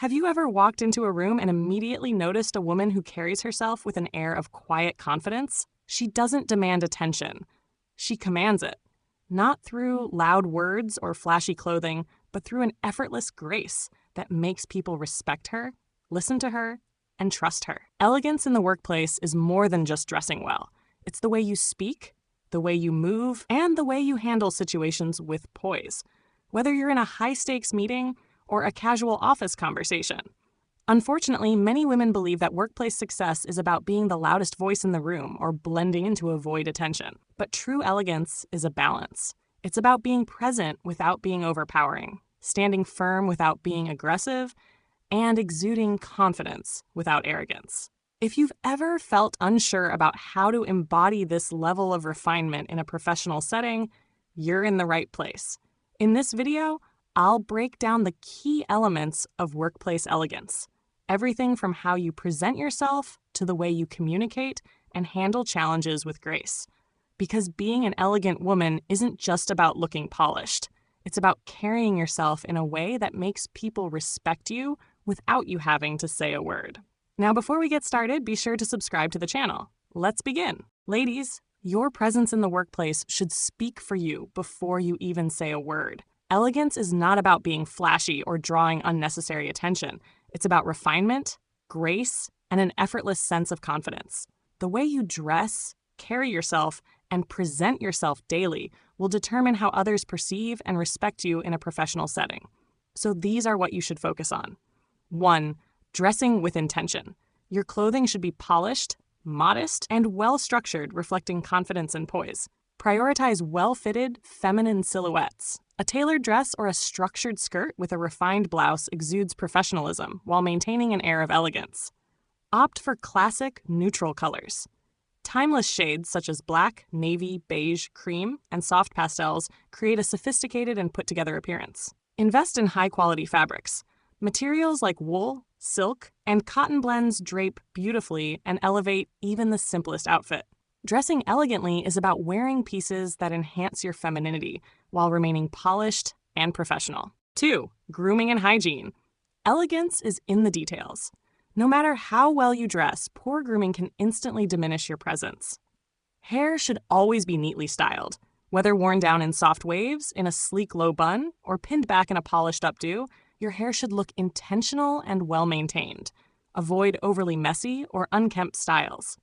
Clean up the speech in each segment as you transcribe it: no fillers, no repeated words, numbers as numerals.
Have you ever walked into a room and immediately noticed a woman who carries herself with an air of quiet confidence? She doesn't demand attention. She commands it, not through loud words or flashy clothing, but through an effortless grace that makes people respect her, listen to her, and trust her. Elegance in the workplace is more than just dressing well. It's the way you speak, the way you move, and the way you handle situations with poise. Whether you're in a high-stakes meeting or a casual office conversation. Unfortunately, many women believe that workplace success is about being the loudest voice in the room or blending in to avoid attention. But true elegance is a balance. It's about being present without being overpowering, standing firm without being aggressive, and exuding confidence without arrogance. If you've ever felt unsure about how to embody this level of refinement in a professional setting, you're in the right place. In this video, I'll break down the key elements of workplace elegance. Everything from how you present yourself to the way you communicate and handle challenges with grace. Because being an elegant woman isn't just about looking polished. It's about carrying yourself in a way that makes people respect you without you having to say a word. Now, before we get started, be sure to subscribe to the channel. Let's begin. Ladies, your presence in the workplace should speak for you before you even say a word. Elegance is not about being flashy or drawing unnecessary attention. It's about refinement, grace, and an effortless sense of confidence. The way you dress, carry yourself, and present yourself daily will determine how others perceive and respect you in a professional setting. So these are what you should focus on. 1. Dressing with intention. Your clothing should be polished, modest, and well-structured, reflecting confidence and poise. Prioritize well-fitted, feminine silhouettes. A tailored dress or a structured skirt with a refined blouse exudes professionalism while maintaining an air of elegance. Opt for classic, neutral colors. Timeless shades such as black, navy, beige, cream, and soft pastels create a sophisticated and put-together appearance. Invest in high-quality fabrics. Materials like wool, silk, and cotton blends drape beautifully and elevate even the simplest outfit. Dressing elegantly is about wearing pieces that enhance your femininity while remaining polished and professional. 2. Grooming and hygiene. Elegance is in the details. No matter how well you dress, poor grooming can instantly diminish your presence. Hair should always be neatly styled. Whether worn down in soft waves, in a sleek low bun, or pinned back in a polished updo, your hair should look intentional and well-maintained. Avoid overly messy or unkempt styles.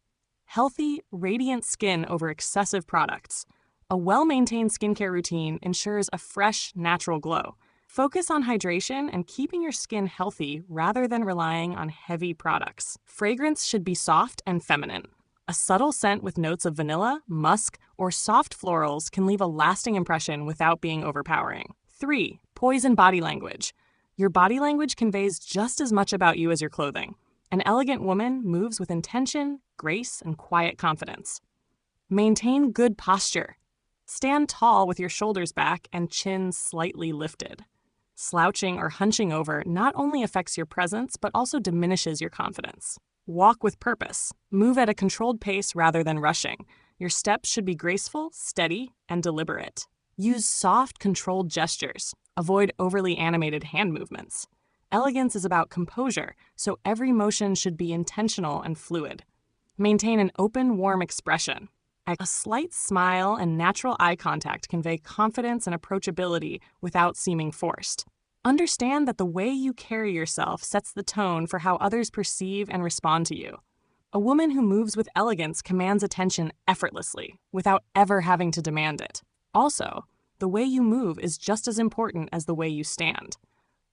Healthy, radiant skin over excessive products. A well-maintained skincare routine ensures a fresh, natural glow. Focus on hydration and keeping your skin healthy rather than relying on heavy products. Fragrance should be soft and feminine. A subtle scent with notes of vanilla, musk, or soft florals can leave a lasting impression without being overpowering. 3. Poise and body language. Your body language conveys just as much about you as your clothing. An elegant woman moves with intention, grace, and quiet confidence. Maintain good posture. Stand tall with your shoulders back and chin slightly lifted. Slouching or hunching over not only affects your presence, but also diminishes your confidence. Walk with purpose. Move at a controlled pace rather than rushing. Your steps should be graceful, steady, and deliberate. Use soft, controlled gestures. Avoid overly animated hand movements. Elegance is about composure, so every motion should be intentional and fluid. Maintain an open, warm expression. A slight smile and natural eye contact convey confidence and approachability without seeming forced. Understand that the way you carry yourself sets the tone for how others perceive and respond to you. A woman who moves with elegance commands attention effortlessly, without ever having to demand it. Also, the way you move is just as important as the way you stand.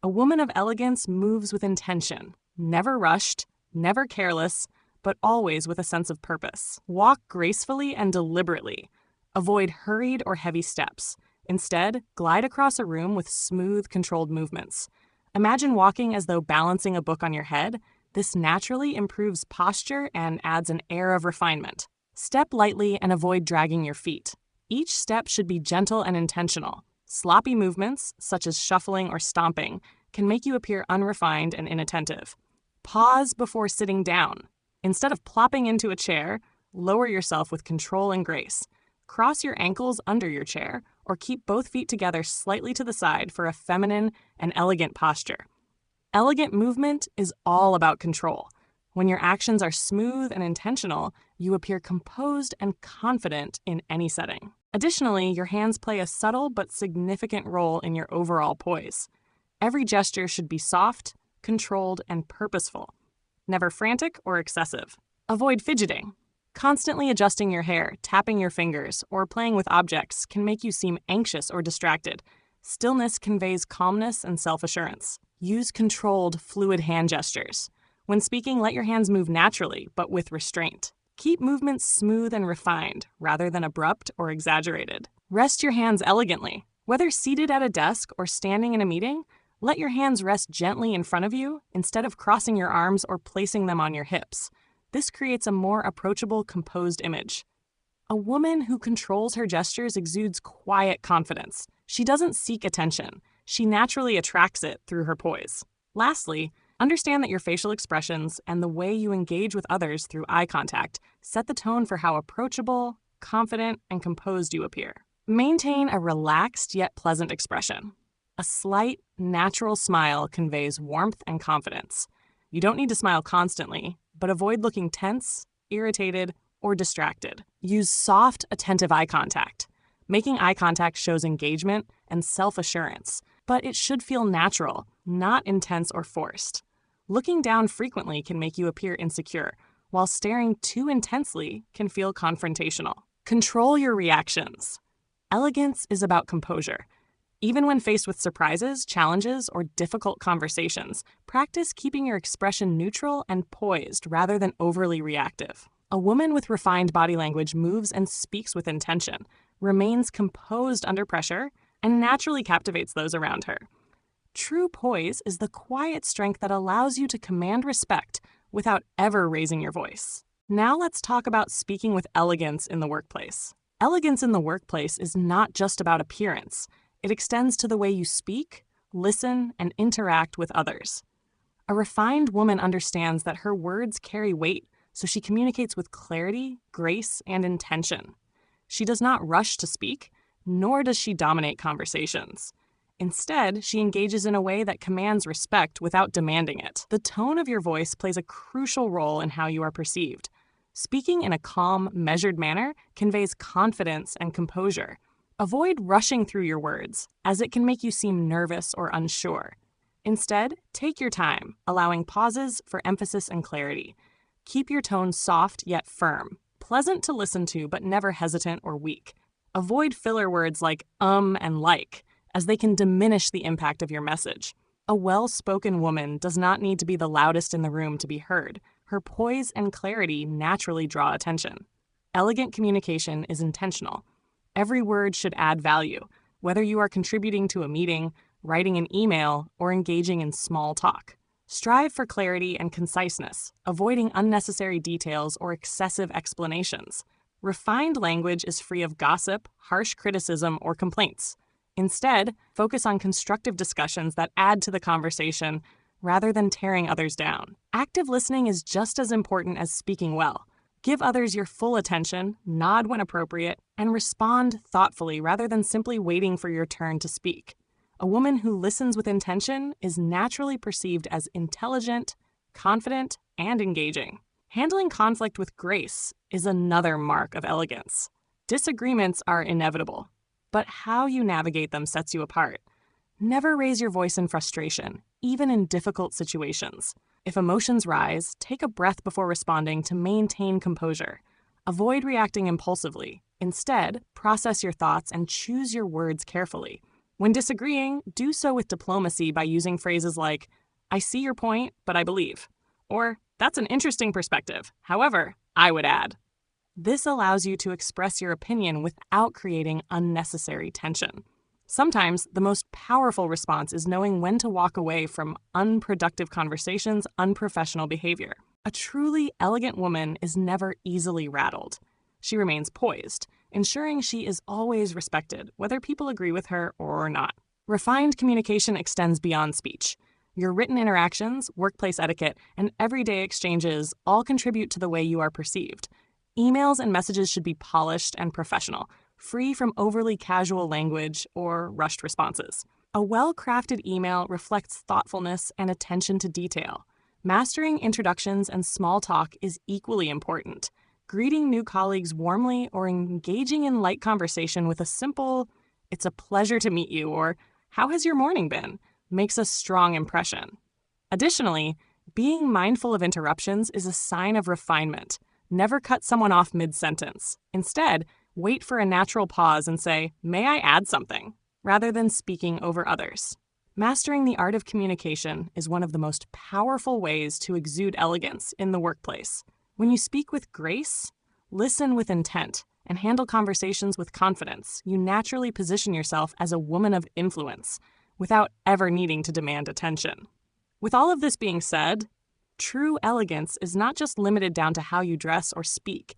A woman of elegance moves with intention, never rushed, never careless, but always with a sense of purpose. Walk gracefully and deliberately. Avoid hurried or heavy steps. Instead, glide across a room with smooth, controlled movements. Imagine walking as though balancing a book on your head. This naturally improves posture and adds an air of refinement. Step lightly and avoid dragging your feet. Each step should be gentle and intentional. Sloppy movements, such as shuffling or stomping, can make you appear unrefined and inattentive. Pause before sitting down. Instead of plopping into a chair, lower yourself with control and grace. Cross your ankles under your chair, or keep both feet together slightly to the side for a feminine and elegant posture. Elegant movement is all about control. When your actions are smooth and intentional, you appear composed and confident in any setting. Additionally, your hands play a subtle but significant role in your overall poise. Every gesture should be soft, controlled, and purposeful, never frantic or excessive. Avoid fidgeting. Constantly adjusting your hair, tapping your fingers, or playing with objects can make you seem anxious or distracted. Stillness conveys calmness and self-assurance. Use controlled, fluid hand gestures. When speaking, let your hands move naturally, but with restraint. Keep movements smooth and refined, rather than abrupt or exaggerated. Rest your hands elegantly. Whether seated at a desk or standing in a meeting, let your hands rest gently in front of you instead of crossing your arms or placing them on your hips. This creates a more approachable, composed image. A woman who controls her gestures exudes quiet confidence. She doesn't seek attention. She naturally attracts it through her poise. Lastly, understand that your facial expressions and the way you engage with others through eye contact set the tone for how approachable, confident, and composed you appear. Maintain a relaxed yet pleasant expression. A slight, natural smile conveys warmth and confidence. You don't need to smile constantly, but avoid looking tense, irritated, or distracted. Use soft, attentive eye contact. Making eye contact shows engagement and self-assurance, but it should feel natural, not intense or forced. Looking down frequently can make you appear insecure, while staring too intensely can feel confrontational. Control your reactions. Elegance is about composure. Even when faced with surprises, challenges, or difficult conversations, practice keeping your expression neutral and poised rather than overly reactive. A woman with refined body language moves and speaks with intention, remains composed under pressure, and naturally captivates those around her. True poise is the quiet strength that allows you to command respect without ever raising your voice. Now let's talk about speaking with elegance in the workplace. Elegance in the workplace is not just about appearance. It extends to the way you speak, listen, and interact with others. A refined woman understands that her words carry weight, so she communicates with clarity, grace, and intention. She does not rush to speak, nor does she dominate conversations. Instead, she engages in a way that commands respect without demanding it. The tone of your voice plays a crucial role in how you are perceived. Speaking in a calm, measured manner conveys confidence and composure. Avoid rushing through your words, as it can make you seem nervous or unsure. Instead, take your time, allowing pauses for emphasis and clarity. Keep your tone soft yet firm, pleasant to listen to but never hesitant or weak. Avoid filler words like and like, as they can diminish the impact of your message. A well-spoken woman does not need to be the loudest in the room to be heard. Her poise and clarity naturally draw attention. Elegant communication is intentional. Every word should add value, whether you are contributing to a meeting, writing an email, or engaging in small talk. Strive for clarity and conciseness, avoiding unnecessary details or excessive explanations. Refined language is free of gossip, harsh criticism, or complaints. Instead, focus on constructive discussions that add to the conversation rather than tearing others down. Active listening is just as important as speaking well. Give others your full attention, nod when appropriate, and respond thoughtfully rather than simply waiting for your turn to speak. A woman who listens with intention is naturally perceived as intelligent, confident, and engaging. Handling conflict with grace is another mark of elegance. Disagreements are inevitable, but how you navigate them sets you apart. Never raise your voice in frustration, even in difficult situations. If emotions rise, take a breath before responding to maintain composure. Avoid reacting impulsively. Instead, process your thoughts and choose your words carefully. When disagreeing, do so with diplomacy by using phrases like, "I see your point, but I believe," or "That's an interesting perspective. However, I would add." This allows you to express your opinion without creating unnecessary tension. Sometimes, the most powerful response is knowing when to walk away from unproductive conversations, unprofessional behavior. A truly elegant woman is never easily rattled. She remains poised, ensuring she is always respected, whether people agree with her or not. Refined communication extends beyond speech. Your written interactions, workplace etiquette, and everyday exchanges all contribute to the way you are perceived. Emails and messages should be polished and professional, free from overly casual language or rushed responses. A well-crafted email reflects thoughtfulness and attention to detail. Mastering introductions and small talk is equally important. Greeting new colleagues warmly or engaging in light conversation with a simple, "It's a pleasure to meet you," or "How has your morning been?" makes a strong impression. Additionally, being mindful of interruptions is a sign of refinement. Never cut someone off mid-sentence. Instead, wait for a natural pause and say, "May I add something?" rather than speaking over others. Mastering the art of communication is one of the most powerful ways to exude elegance in the workplace. When you speak with grace, listen with intent, and handle conversations with confidence, you naturally position yourself as a woman of influence without ever needing to demand attention. With all of this being said, true elegance is not just limited down to how you dress or speak.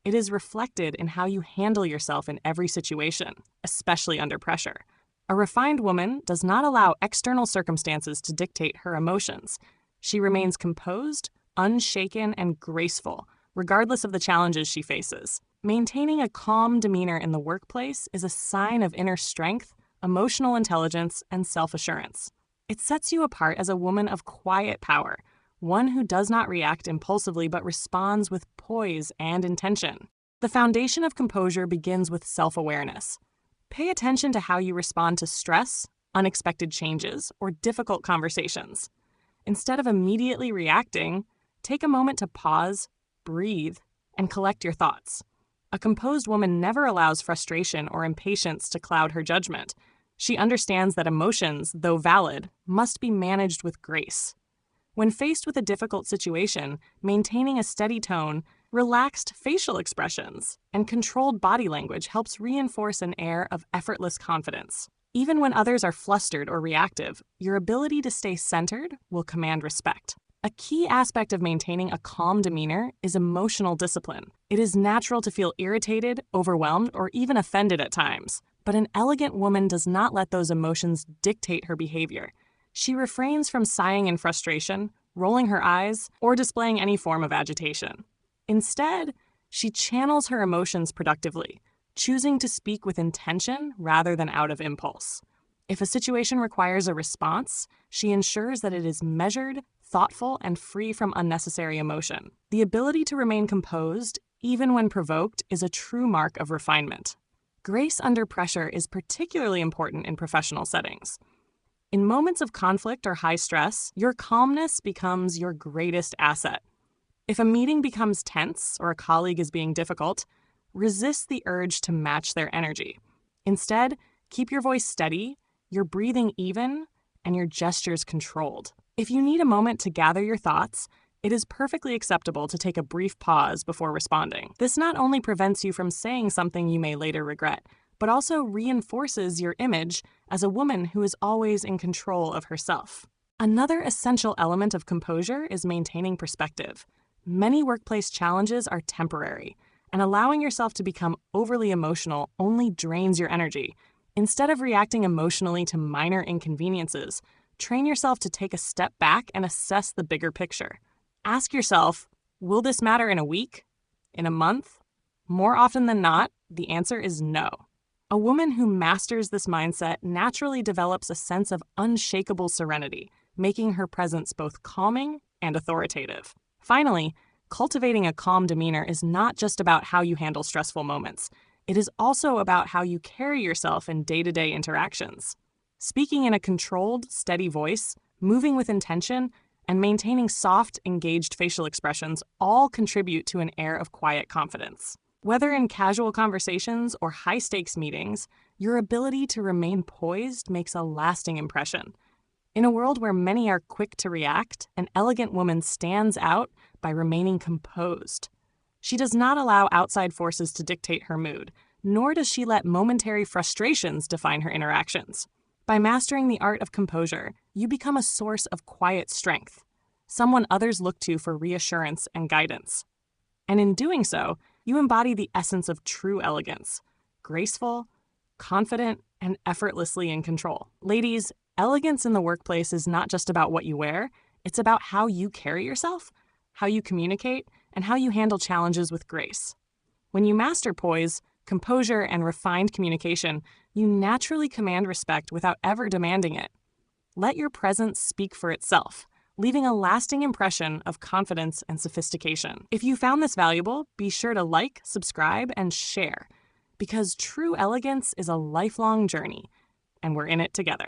It is reflected in how you handle yourself in every situation, especially under pressure. A refined woman does not allow external circumstances to dictate her emotions. She remains composed, unshaken, and graceful, regardless of the challenges she faces. Maintaining a calm demeanor in the workplace is a sign of inner strength, emotional intelligence, and self-assurance. It sets you apart as a woman of quiet power, one who does not react impulsively but responds with poise and intention. The foundation of composure begins with self-awareness. Pay attention to how you respond to stress, unexpected changes, or difficult conversations. Instead of immediately reacting, take a moment to pause, breathe, and collect your thoughts. A composed woman never allows frustration or impatience to cloud her judgment. She understands that emotions, though valid, must be managed with grace. When faced with a difficult situation, maintaining a steady tone, relaxed facial expressions, and controlled body language helps reinforce an air of effortless confidence. Even when others are flustered or reactive, your ability to stay centered will command respect. A key aspect of maintaining a calm demeanor is emotional discipline. It is natural to feel irritated, overwhelmed, or even offended at times, but an elegant woman does not let those emotions dictate her behavior. She refrains from sighing in frustration, rolling her eyes, or displaying any form of agitation. Instead, she channels her emotions productively, choosing to speak with intention rather than out of impulse. If a situation requires a response, she ensures that it is measured, thoughtful, and free from unnecessary emotion. The ability to remain composed, even when provoked, is a true mark of refinement. Grace under pressure is particularly important in professional settings. In moments of conflict or high stress, your calmness becomes your greatest asset. If a meeting becomes tense or a colleague is being difficult, resist the urge to match their energy. Instead, keep your voice steady, your breathing even, and your gestures controlled. If you need a moment to gather your thoughts, it is perfectly acceptable to take a brief pause before responding. This not only prevents you from saying something you may later regret, but also reinforces your image as a woman who is always in control of herself. Another essential element of composure is maintaining perspective. Many workplace challenges are temporary, and allowing yourself to become overly emotional only drains your energy. Instead of reacting emotionally to minor inconveniences, train yourself to take a step back and assess the bigger picture. Ask yourself, will this matter in a week? In a month? More often than not, the answer is no. A woman who masters this mindset naturally develops a sense of unshakable serenity, making her presence both calming and authoritative. Finally, cultivating a calm demeanor is not just about how you handle stressful moments. It is also about how you carry yourself in day-to-day interactions. Speaking in a controlled, steady voice, moving with intention, and maintaining soft, engaged facial expressions all contribute to an air of quiet confidence. Whether in casual conversations or high-stakes meetings, your ability to remain poised makes a lasting impression. In a world where many are quick to react, an elegant woman stands out by remaining composed. She does not allow outside forces to dictate her mood, nor does she let momentary frustrations define her interactions. By mastering the art of composure, you become a source of quiet strength, someone others look to for reassurance and guidance. And in doing so, you embody the essence of true elegance, graceful, confident, and effortlessly in control. Ladies, elegance in the workplace is not just about what you wear, it's about how you carry yourself, how you communicate, and how you handle challenges with grace. When you master poise, composure, and refined communication, You naturally command respect without ever demanding it. Let your presence speak for itself, leaving a lasting impression of confidence and sophistication. If you found this valuable, be sure to like, subscribe, and share, because true elegance is a lifelong journey, and we're in it together.